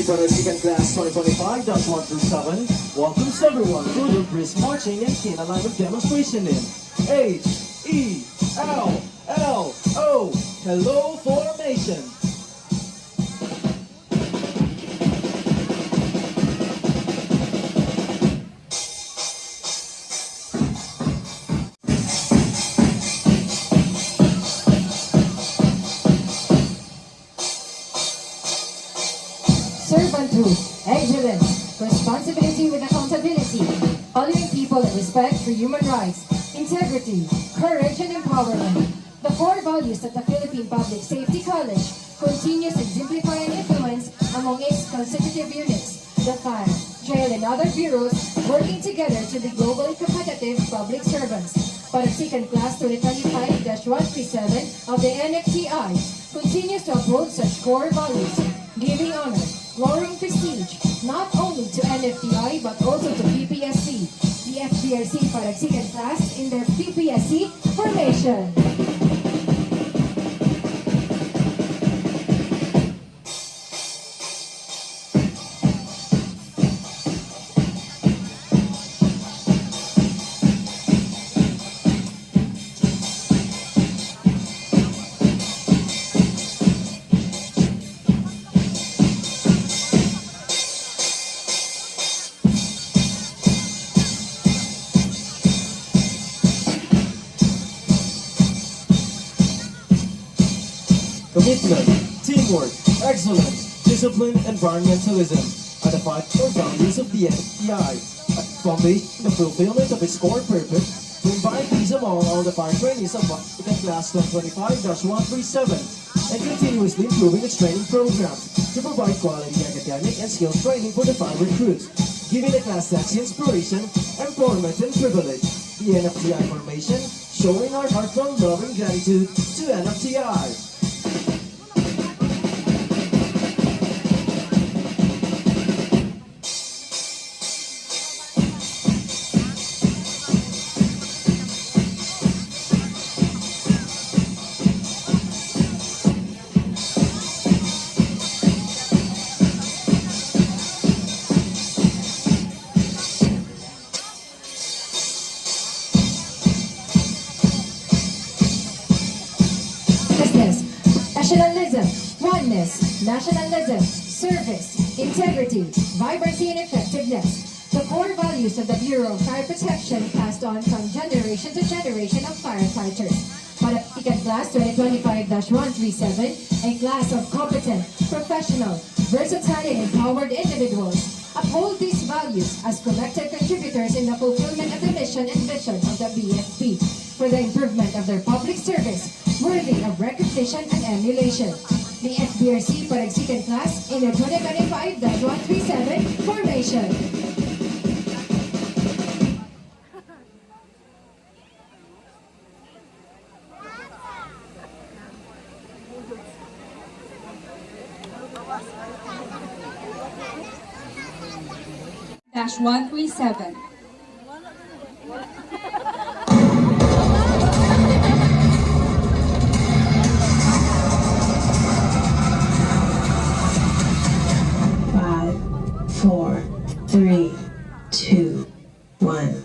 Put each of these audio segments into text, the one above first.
FIREBOY Class 2025-1 through 7 welcomes everyone to the brisk marching and keen alignment demonstration in H-E-L-L-O, Hello Formation. Servanthood, excellence, responsibility with accountability, honoring people and respect for human rights, integrity, courage, and empowerment. The core values that the Philippine Public Safety College continues to exemplify and influence among its constitutive units, the fire, jail, and other bureaus, working together to be globally competitive public servants. PARAGSIKAN Class 2025-137 of the NFTI continues to uphold such core values, giving honor, lowering prestige, not only to NFTI but also to PPSC, the FBRC PARAGSIKAN class in their PPSC formation. Commitment, teamwork, excellence, discipline, environmentalism are the five core values of the NFTI. Founding the fulfillment of its core purpose to invite peace among all the fire trainees of FIREBOY Class 2025-137 and continuously improving its training programs to provide quality academic and skills training for the fire recruits, giving the class that's inspiration, empowerment, and privilege. The NFTI formation, showing our heartfelt love and gratitude to NFTI. Nationalism, oneness, nationalism, service, integrity, vibrancy, and effectiveness. The core values of the Bureau of Fire Protection passed on from generation to generation of firefighters. PARAGSIKAN Class 2025-137, a class of competent, professional, versatile, and empowered individuals, uphold these values as collective contributors in the fulfillment of the mission and vision of the BFP for the improvement of their public service, worthy of recognition and emulation. The FBRC PARAGSIKAN class in the 2025-137 formation. -137. Five, four, three, two, one.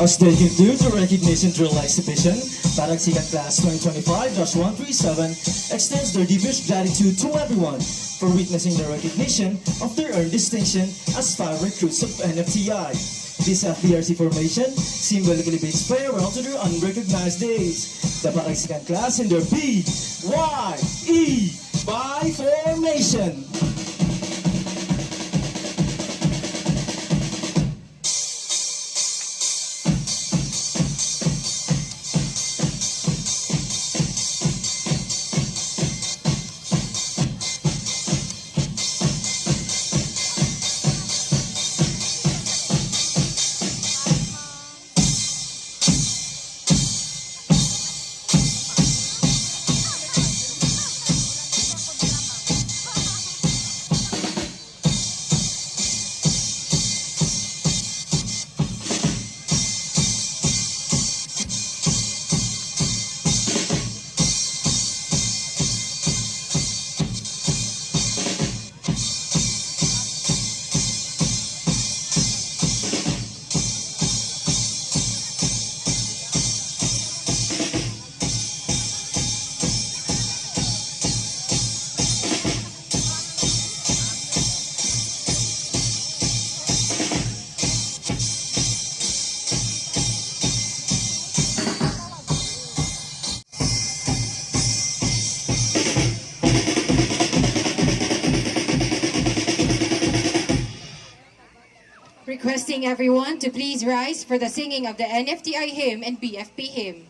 As they conclude the recognition drill exhibition, PARAGSIKAN Class 2025-137 extends their deepest gratitude to everyone for witnessing the recognition of their earned distinction as fire recruits of NFTI. This FBRC formation symbolically bids farewell to their unrecognized days. The PARAGSIKAN class in their BYE by formation. Requesting everyone to please rise for the singing of the NFTI hymn and BFP hymn.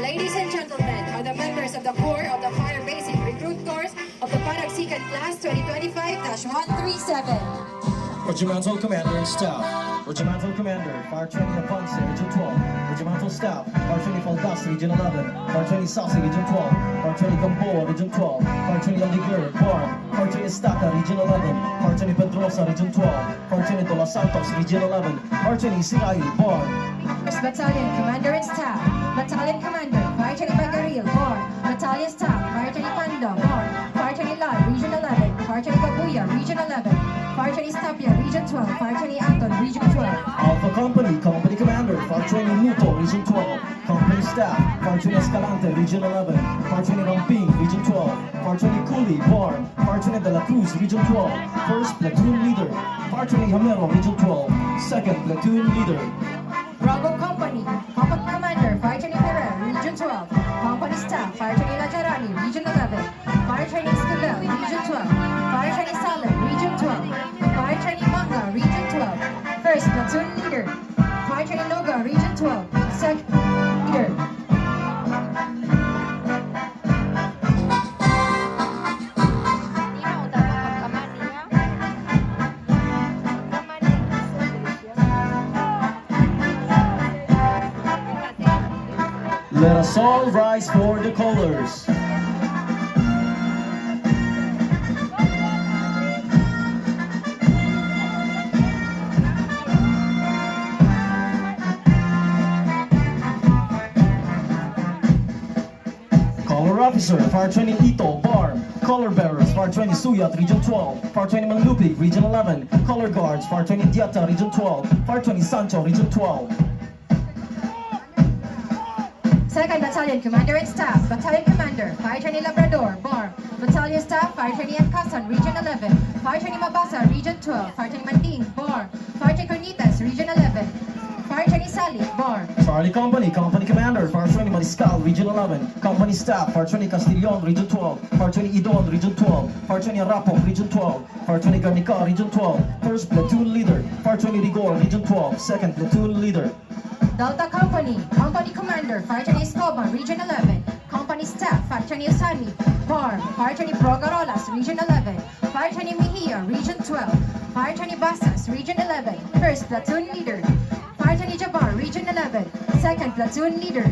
Ladies and gentlemen, are the members of the Corps of the Fire Basic Recruit Course of the PARAGSIKAN Class 2025-137. Regimental Commander and Staff. Regimental Commander, Fire Training Aponce, Region 12. Regimental Staff, Fire Training Faldas, Region 11. Fire Training Sasi, Region 12. Fire Training Gamboa, Region 12. Fire Training Aligur, Born. Fire Training Estaca, Region 11. Fire Training Pedrosa, Region 12. Fire Training Tola Santos, Region 11. Fire Training Sirai, Born. First Battalion Commander and Staff. Battalion Commander, Fire Training Bagaril, Born. Battalion Staff, Fire Training Panda, Born. Fire Training Lai, Region 11. Fire Training Kabuya, Region 11. Fire Training Stapia, Region 12. Fire Training Anton, Region 12. Alpha Company, Company Commander, Fire Training Muto, Region 12. Company Staff, Fire Training Escalante, Region 11. Fire Training Ramping, Region 12. Fire Training Culi, Born. Fire Training De La Cruz, Region 12. First Platoon Leader, Fire Training Hamero, Region 12. Second Platoon Leader. Bravo Company, Company Commander, Fire Training Ferrer, Region 12. Company Staff, Fire Training Lajarani, Region 11. Fire Training Esquivel, Region 12. Fire Training Salem, Region 12. Fire Training Manga, Region 12. First Platoon Leader, Fire Training Noga, Region 12. Second Leader. Let us all rise for the colors. Color Officer, Fire Training Ito, Barm. Color Bearers, Fire Training Suyat, Region 12. Fire Training Manlupig, Region 11. Color Guards, Fire Training Diata, Region 12. Fire Training Sancho, Region 12. Second Battalion Commander and Staff, Battalion Commander, Fire Training Labrador, Barm. Battalion Staff, Fire Training Ancasan, Region 11. Fire Training Mabasa, Region 12. Fire Training Manding, Barm. Fire Training Cornitas, Region 11. Fire Training Sali, Barm. Charlie Company, Company Commander, Fire Training Mariscal, Region 11. Company Staff, Fire Training Castillon, Region 12. Fire Training Idon, Region 12. Fire Training Rapong, Region 12. Fire Training Garnica, Region 12. First Platoon Leader, Fire Training Rigor, Region 12. Second Platoon Leader. Delta Company, Company Commander, Fire Training Escobar, Region 11. Company Staff, Fire Training Osani, Barm. Fire Training Progarolas, Region 11. Fire Training Mejia, Region 12. Fire Training Basas, Region 11. First Platoon Leader, Fire Training Jabar, Region 11. Second Platoon Leader.